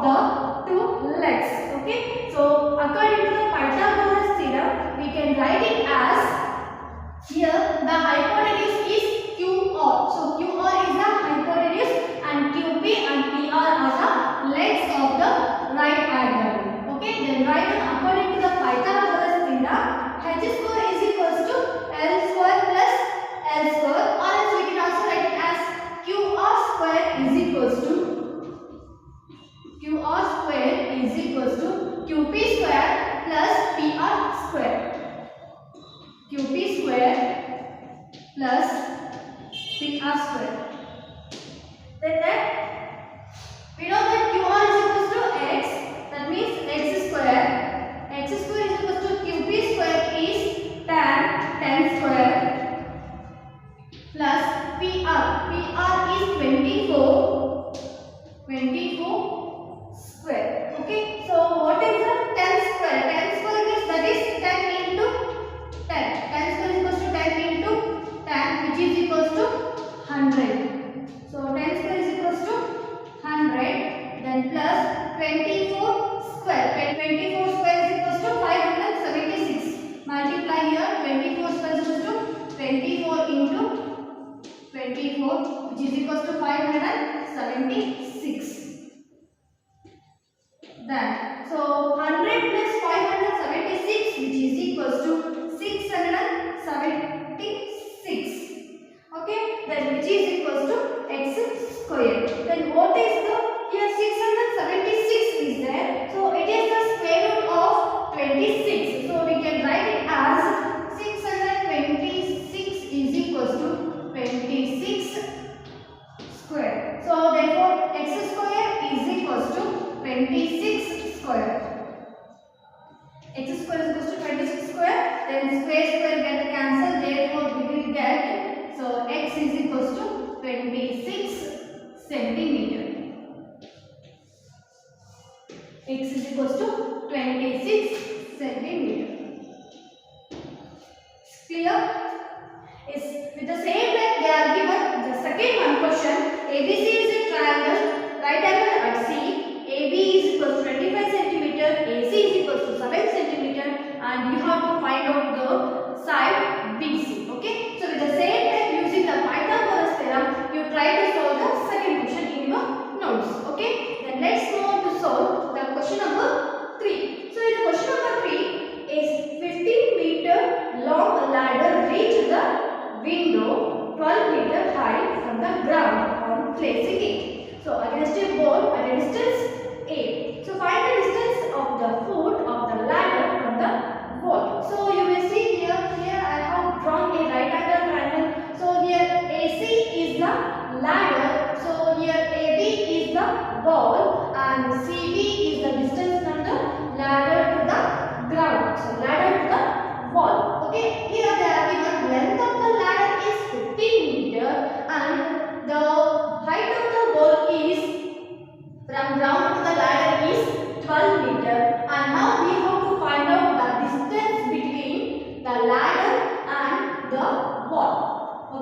the two legs. Okay, so according to the Pythagoras theorem, we can write it as, here the hypotenuse is QR. So QR is the hypotenuse and QP and PR are the legs of the right angle. Okay, then write it according to the Pythagoras theorem. H square is equals to L square plus L square, or else we can also write it as QR square is equals to QP square plus PR square. QP square plus PR square. Then we know that QR is equals to X. That means X square. X square is equals to QP square is tan square plus PR is 24 square. Okay, so what is the tan square? Tan square means that is 10 into 10. Tan square is equals to 10 into 10, which is equals to 100. So tan square is equals to 100. Then plus 24 square. 24 square is equals to 576. Multiply here. 24 square is equals to 24 into 24, which is equals to 576. Then, so 100 plus 576, which is equals to 676. Okay, then which is equals to X square. Then what is the, here 676 is there, so it is the square root of 26. So we can write it as 626 is equals to 26 square. So therefore X square is equals to 26 square. X square is equals to 26 square. Then square get cancelled. Therefore we will get, so X is equals to 26 centimeter. X is equals to 26 centimeter. Clear? Is with the same like they are given the second one question. ABC is a triangle, right angle at C. AB is equals to 25 centimeter, AC is equals to 7 centimeter, and you have to find out the side BC. Okay, so with the same like using the Pythagoras theorem, you try to solve the second question in your notes. Okay, then let's go on to solve the question number 3. So in the question number 3 is 15-meter long ladder reached the window 12 meter high from the ground on placing it. So against a wall at a distance A. So find the distance of the foot of the ladder from the wall. So you will see here I have drawn a right angle triangle. So here AC is the ladder. So here AB is the wall and CB is the distance from the ladder to the ground. So ladder to the wall. Okay, here they are given length of the ladder is 15 meter and the height of the wall is from ground to the ladder is 12 meter, and now we have to find out the distance between the ladder and the wall.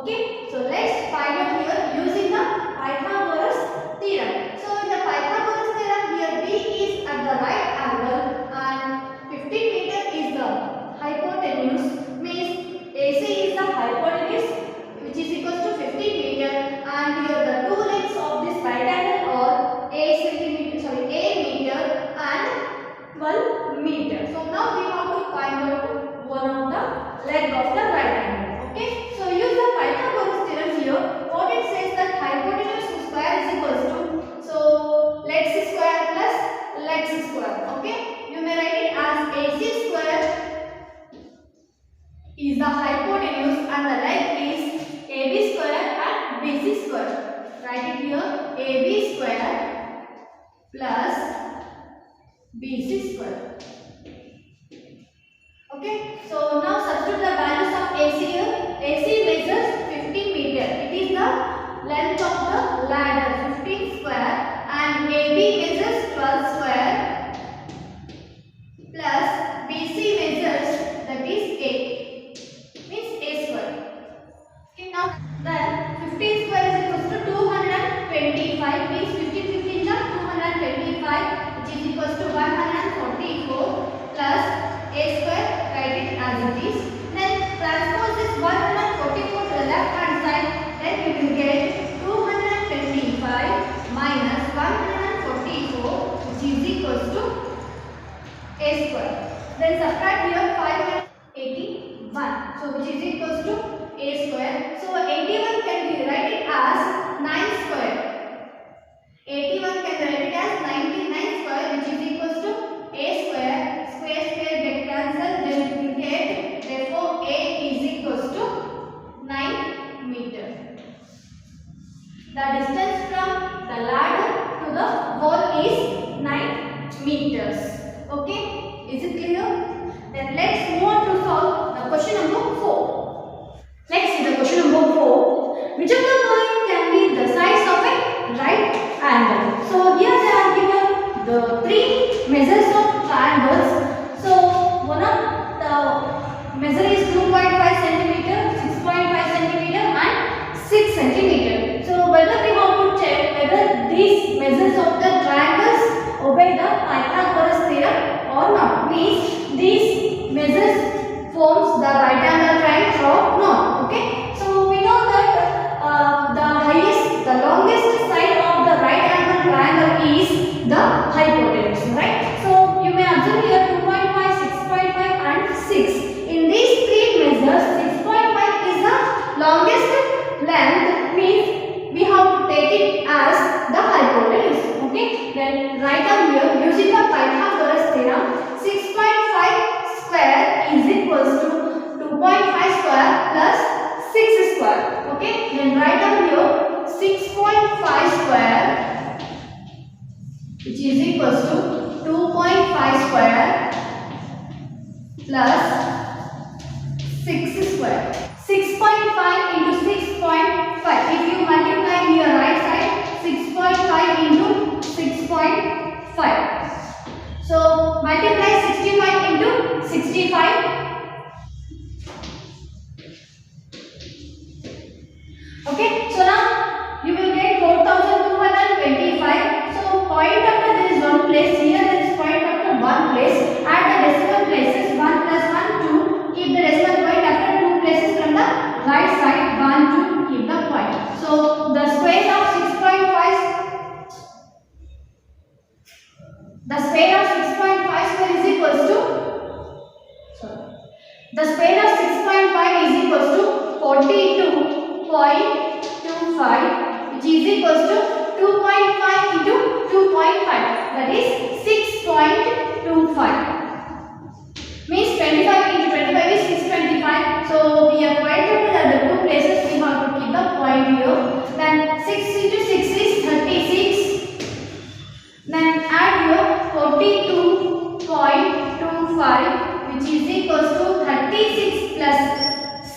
Okay, so let's find out here using the Pythagoras theorem. So in the Pythagoras theorem here B is at the right angle and 15 meter is the hypotenuse, means AC is the hypotenuse which is equals to 15 meter, and here the two legs of this right angle are A meter and 12 meter. So now we have to find out one of the leg of the right angle. Okay, so use the Pythagoras theorem here. What it says that hypotenuse square is equals to, so legs square plus legs square. Okay, you may write it as AC square is the hypotenuse and the leg is AB square and BC square. Write it here, AB square plus BC square. Okay, so now substitute the values of AC here. AC measures 15 meter. It is the length of the ladder 15 square, and AB measures 12 square plus BC measures, that is A, means A square. Okay, now then 15 square is equals to 225, means 15 15 is 225. The ladder to the wall is 9 meters. Okay, is it clear? Then let's move on to solve the question number 4. Next is the question number 4. Which of the following can be the size of a right angle? So here they are given the 3 measures of triangles. So one of the measure is 2.5 centimeter, 6.5 centimeter and 6 centimeter. So whether we have to check whether these measures of the triangles obey the Pythagoras theorem or not. Means these measures forms the right angle triangle or not. Okay. So we know that the longest side of the right angle triangle is the hypotenuse, right? So you may observe here 2.5, 6.5 and 6. In these 3 measures, 6.5 is the longest length, means we have to take it as the hypotenuse. Okay, then write down here using the Pythagoras theorem, 6.5 square is equals to 2.5 square plus 6 square. Okay, then write down here 6.5 square which is equals to 2.5 square plus 6 square. 6.5 into 6.5. If you multiply here right side, 6.5 into 6.5. So multiply 65 into 65. Okay. So now you will get 4225. So point after there is one place. Here there is point after one place. Add the decimal places. 1 plus 1 2. Keep the decimal point after 2 places from the right side. 1 2. Keep the point. So the square of 6.5. The square of 6.5 square is equals to. The square of 6.5 is equals to 42.25, which is equals to 2.5 into 2.5, that is 6.25. Means 25 into 25 is 625. So we have pointed at the 2 places. We have to keep the point here. Then 6 into 6 is 36. Then add here 42.25, which is equals to 36 plus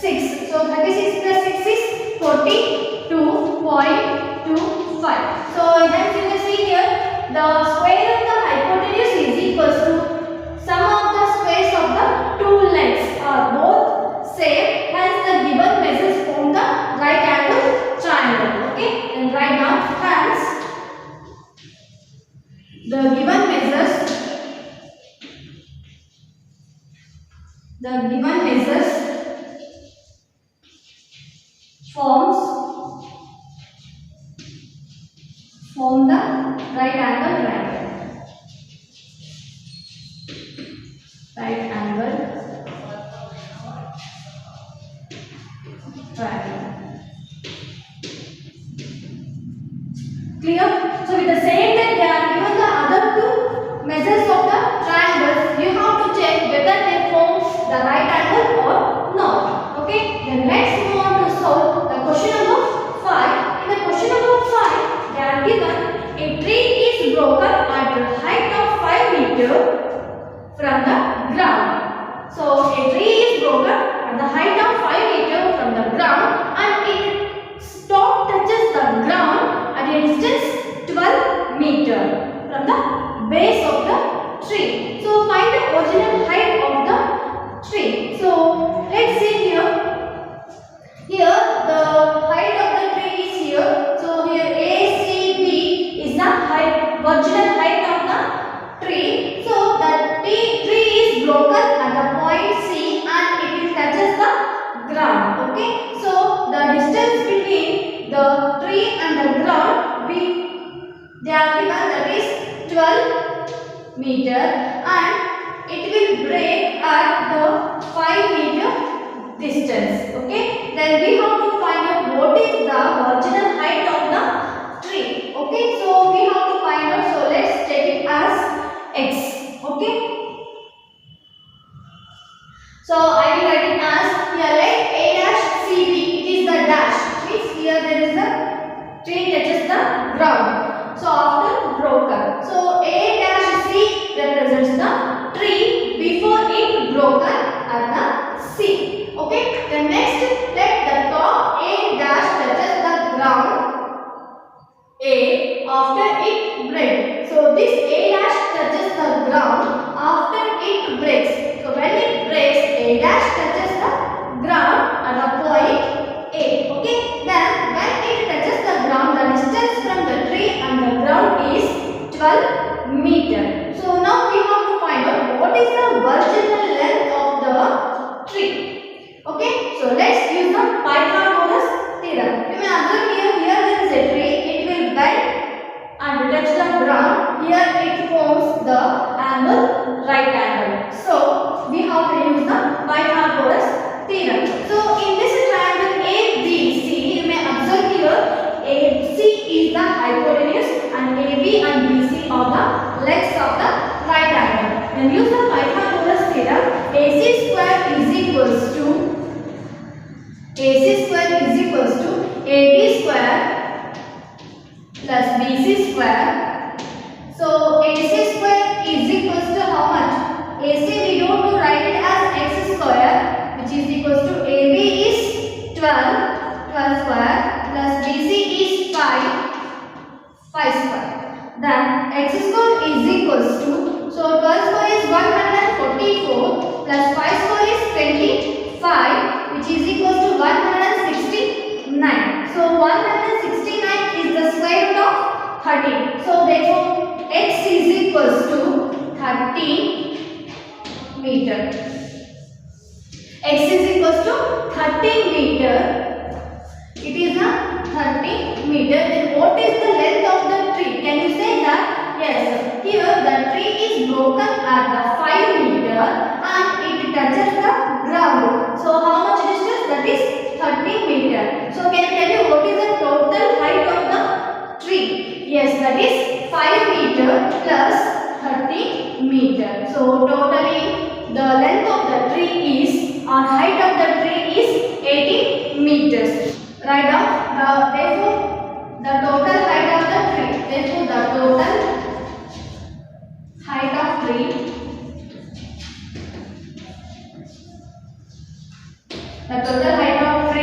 6. So 36 plus 6 is 42.25. So then you can see here the square of the hypotenuse is equals to sum of the squares of the 2 lengths are both same, hence the given measures form the right angle triangle. Okay, and right now hence the given measures form the right angle triangle. Right angle triangle. Clear? So with the same that they are given the other 2 measures of the triangles, you have to check whether they form the right angle or not. Okay, then let's move on to solve the question number 5. In the question number 5, they are given a tree is broken at the height of 5 meters from the ground. So a tree is broken at the height of 5 meters from the ground and its top touches the ground at a distance 12 meters from the base of the tree. So find the original height of the tree. So let's see here. Here the height of the tree is here. So here ACB is the original height of the tree. So the tree is broken at the point C and it touches the ground. Okay. So the distance between the tree and the ground they are given, that is 12 meter, and it will break at the 5 meter distance. Okay, then we have to find out what is the original height of the tree. Okay, so we have to find out, so let's take it as x. Okay, so I will write it as here like A dash CB, it is the dash, means here there is the tree touches the ground. after it breaks. So this A dash touches the ground after it breaks. So when it breaks, A dash touches the ground at the point A. Okay. Then when it touches the ground, the distance from the tree and the ground is 12 meter. So now we have to find out what is the original length of the tree. Okay. So let's use the Pythagoras theorem. You may observe here there is a tree. It will bend and touch the ground. Here it forms the angle right angle. So we have to use the Pythagoras theorem. So in this triangle ABC, you may observe here AC is the hypotenuse and AB and BC are the legs of the right angle. Then use the Pythagoras theorem. AC square is equals to AB square plus BC square. So AC square is equals to how much? AC we don't do, write it as x square, which is equals to AB is 12 square plus BC is 5 square. Then x square is equals to, so 12 square is 144 plus 5 square is 25, which is equals to 169. So 169 is the square root of 13. So therefore x is equals to 13 meter. X is equals to 13 meter. It is a 13 meter. Then what is the length of the tree? Can you say that? Yes. Here the tree is broken at the 5 meter and it touches the ground. So how much distance? That is 13 meter. So can you tell me what is the total height of the tree? Yes, that is 5 meter plus 13 meter. So totally the length of the tree is, or height of the tree is 18 meters. Write down therefore the total height of the tree. Therefore the total height of tree,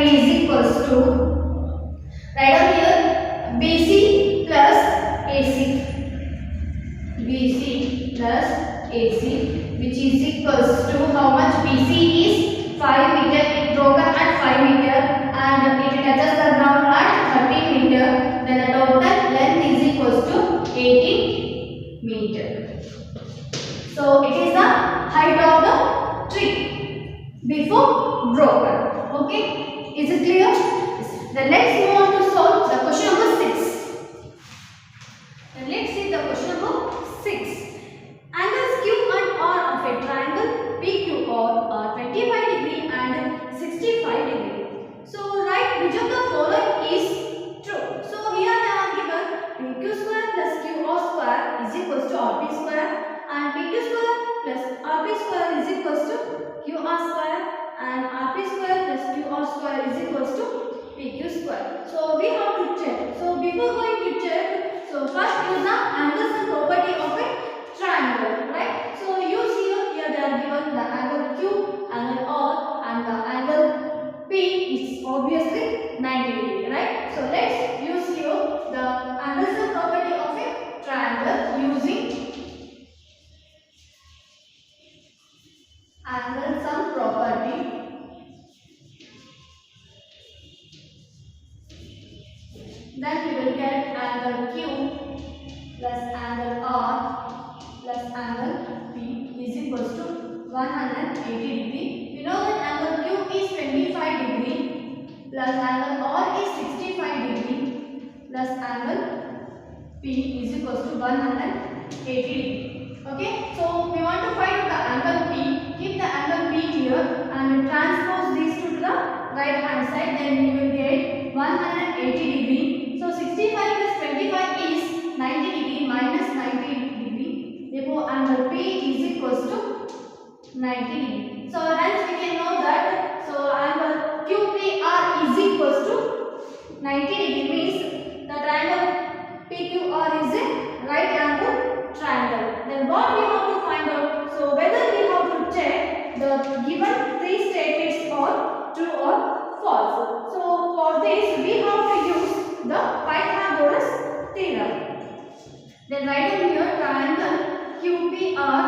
is equals to, write down here BC plus AC. BC plus AC, which is equals to how much? BC is 5 meter. It broken at 5 meter and it touches the ground at 13 meter. Then the total length is equals to 18 meter. So it is the height of the tree before broken. Okay, is it clear? Then let's move on to solve the question number 6. Then let's see the question number 6. Angles Q and R of a triangle PQR are 25 degree and 65 degree. So write which of the following is true. So here they are given PQ square plus QR square is equals to RP square, and PQ square plus RP square is equals to QR square, and RP square plus QR square is equals to PQ square. So we have to check. So before going to check, so first use the angles property of a triangle, right? So use here they are given the angle Q, angle R, and the angle P is obviously 90 degree, right? So let's use here the angles property of a triangle using angle sum property. Then we will get angle Q plus angle R plus angle P is equals to 180 degree. We know that angle Q is 25 degree plus angle R is 65 degree plus angle P is equals to 180 degree. Okay, so we want to find the angle P. Keep the angle P here and transpose these two to the right hand side. Then you will get 180 degree. So 65 plus 25 is 90 degree minus 90 degree. Therefore angle P is equals to 90 degree. So hence we can know that, so angle QPR is equals to 90 degree, means the triangle PQR is a right angle triangle. Then what we have to find out, so whether we have to check the given three statements are true or false. So for this we have to use the Pythagoras theorem. Then write down here triangle QPR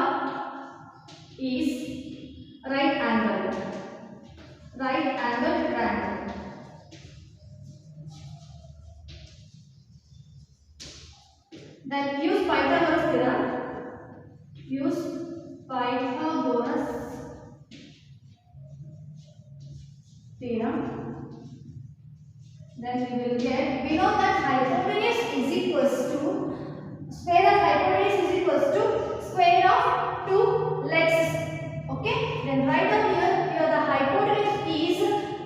is right angle triangle. Then use Pythagoras theorem. Use Pythagoras theorem. Then we know that hypotenuse is equals to square of hypotenuse is equals to square of two legs. Okay. Then write down here the hypotenuse is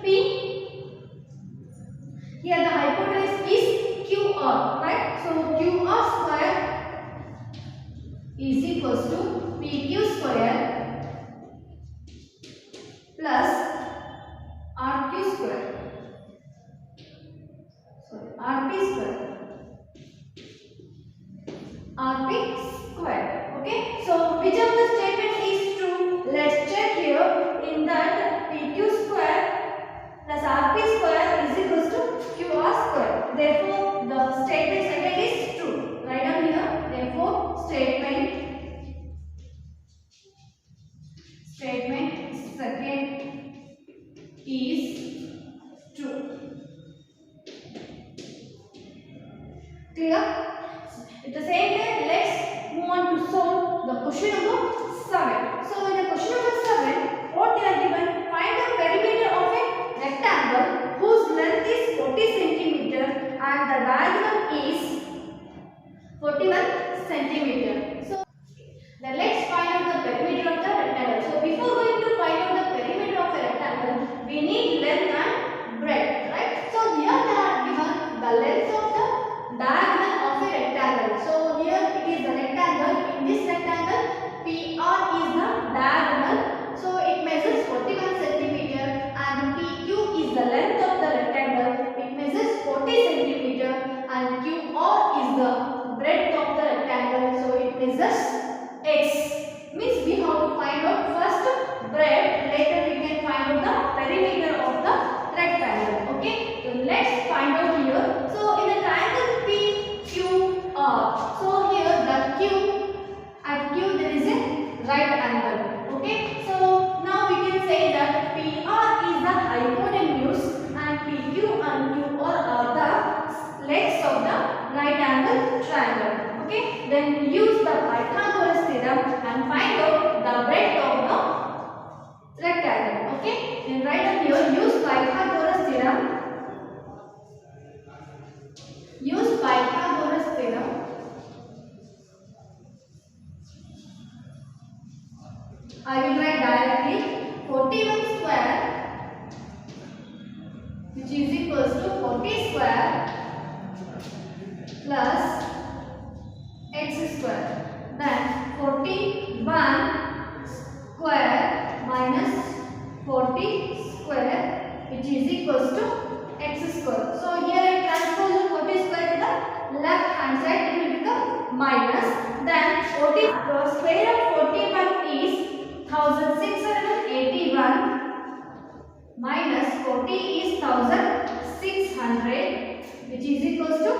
P. Here the hypotenuse is QR, right? So QR square is equals to PQ square plus RQ square. RP square. Okay. So which of the statement is true? Let's check here. In that PQ square plus RP square is equals to QR square. Therefore, the statement second is true. Write down here. Therefore, statement second is true. Clear? At the same time, let's move on to solve the question number 7. So in the question number 7, what they are given? Find the perimeter of a rectangle whose length is 40 centimeter and the diagonal is 41 centimeter. So then let's find out the perimeter of the rectangle. So before going to find out the perimeter of a rectangle, we need length and breadth, right? So here they are given the length of the diagonal of a rectangle. So here it is the rectangle. In this rectangle, PR is the diagonal. So it measures 41 centimeter and PQ is the length of the rectangle. It measures 40 centimeter and QR is the breadth of the rectangle. So it measures X. Means we have to find out first breadth. Later we can find out the perimeter of the rectangle. Okay. So let's find out here. So in the triangle PQR. So here the Q at Q there is a right angle. Okay. So now we can say that PR is the hypotenuse and PQ and QR are the legs of the right angle triangle. Okay. Then use the Pythagoras theorem and find out the breadth of the rectangle. Okay. Then write down here use Pythagoras theorem. Use Pythagoras theorem. I will write directly 41 square which is equals to 40 square plus x square. Then 41 square minus 40 square which is equals to x square. So here I transpose the 40 square to the left hand side, it will become minus. Then 40 square of 41 is 1681 minus 40 is 1600 which is equals to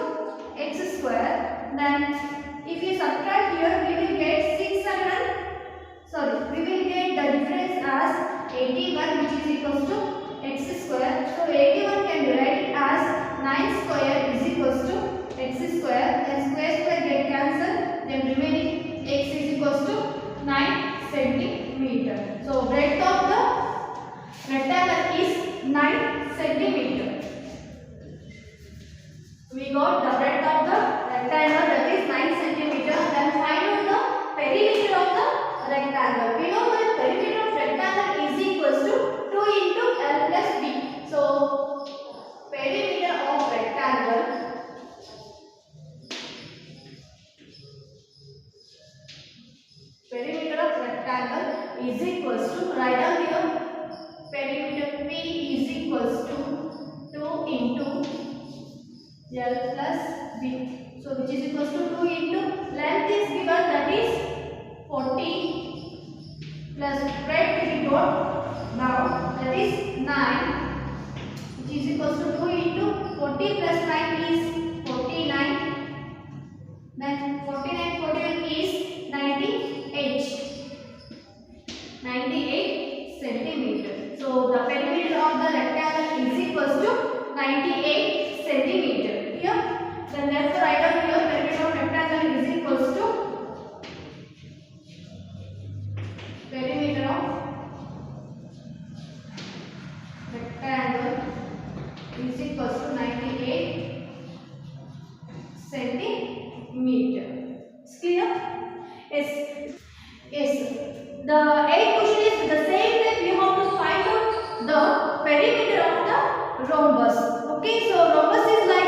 x square. Then if you subtract here we will get 600. We will get the difference as 81 which is equals to x square. So 81 can be written as 9 square is equals to x square. Then square get cancelled. Then remaining x is equals to 9 centimeter. So breadth of the rectangle is 9 centimeter. We got the breadth of the rectangle that is 9 centimeter. Then find out the perimeter of the rectangle. We know that perimeter of rectangle is equals to 2 into L plus B. So perimeter of rectangle is equals to, write down here, perimeter P is equals to 2 into L plus B. So which is equals to 2 into length is given that is 40 plus breadth we got now that is 9 which is equals to 2 into 40 plus 9 is 49. Then 40 meter. It's clear? Yes. Yes. The eighth question is the same way we have to find out the perimeter of the rhombus. Okay, so rhombus is like